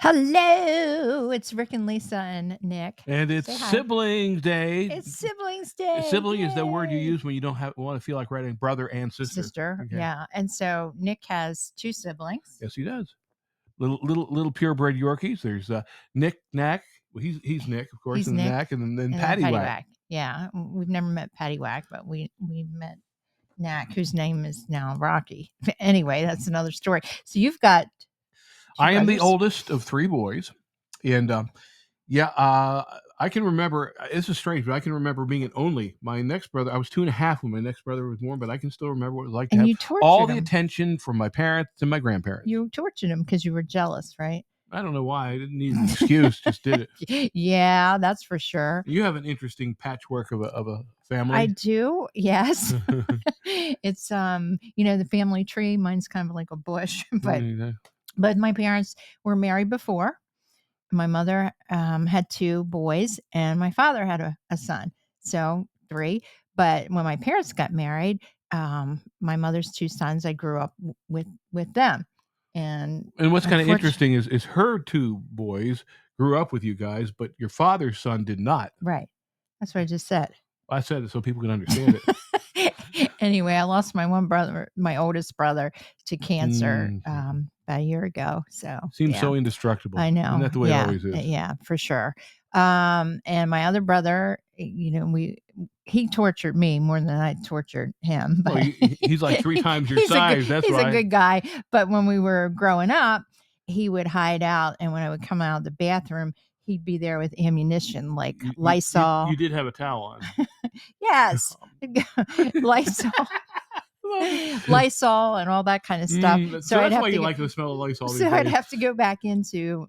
Hello, it's Rick and Lisa and Nick. And it's Say hi. Siblings Day. It's Siblings Day. Sibling is the word you Yay. use when you don't want to feel like writing brother and sister. Sister. Okay. Yeah. And so Nick has two siblings. Yes, he does. Little purebred Yorkies. There's Nick Knack. Well, he's Nick, of course, He's and Nick Knack, and then and then Patty Whack. Paddywhack. Yeah. We've never met Paddywhack, but we've met Knack, whose name is now Rocky. Anyway, that's another story. So you've got two I am the brothers. oldest of three boys, and I can remember. This is strange, but I can remember being an only. My next brother, I was 2.5 when my next brother was born, but I can still remember what it was like to And have you tortured all the him. attention from my parents and my grandparents. You tortured him because you were jealous, right? I don't know why. I didn't need an excuse. Just did it. Yeah, that's for sure. You have an interesting patchwork of a family. I do. Yes. It's the family tree. Mine's kind of like a bush, but my parents were married before. My mother had two boys, and my father had a son, so three. But when my parents got married, my mother's two sons, I grew up with them, and And what's kind of unfortunately, interesting is her two boys grew up with you guys, but your father's son did not. right. That's what I just said. I said it so people can understand it. Anyway, I lost my one brother, my oldest brother, to cancer Mhm. about a year ago. So Seems yeah, so indestructible. I know. Isn't that the way it Yeah, always is? yeah, for sure. And my other brother, he tortured me more than I tortured him. Well, But he's like 3 times your he's size. That's he's why. a good guy. But when we were growing up, he would hide out, and when I would come out of the bathroom, he'd be there with ammunition like Lysol. You did have a towel on. Yes, Lysol. Lysol and all that kind of stuff. So I'd that's have why to you go, like the smell of Lysol these so I'd days. have to go back into,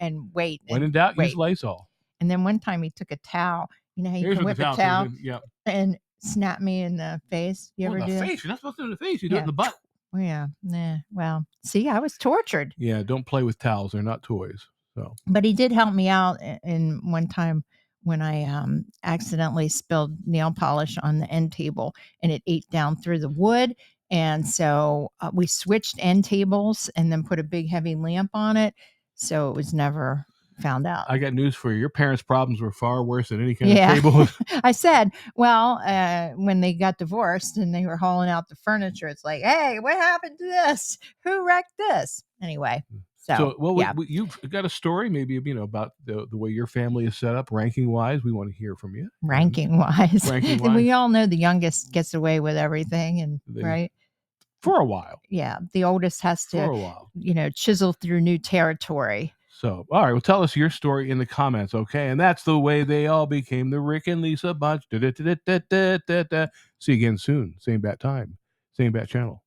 and wait When and in doubt, use wait. Lysol. And then one time he took a towel, how you Here's can what the whip a towel towel comes in. Yep. and snap me in the face. You Well, ever the do that? face. You're not supposed to do it in the face. You do it Yeah. in the butt. Yeah. Nah. Well, see, I was tortured. Yeah, don't play with towels. They're not toys. So But he did help me out in one time when I accidentally spilled nail polish on the end table and it ate down through the wood. And so we switched end tables and then put a big heavy lamp on it. So it was never found out. I got news for you. Your parents' problems were far worse than any kind Yeah. of table. I said, well, when they got divorced and they were hauling out the furniture, it's like, hey, what happened to this? Who wrecked this? Anyway. So, well, yeah. you've got a story, maybe about the way your family is set up, ranking wise. We want to hear from you. Ranking wise. Ranking-wise. We all know the youngest gets away with everything, and right? For a while. Yeah, the oldest has For a to, while. chisel through new territory. So, all right, well, tell us your story in the comments, okay? And that's the way they all became the Rick and Lisa bunch. Da-da-da-da-da-da-da. See you again soon. Same bat time, same bat channel.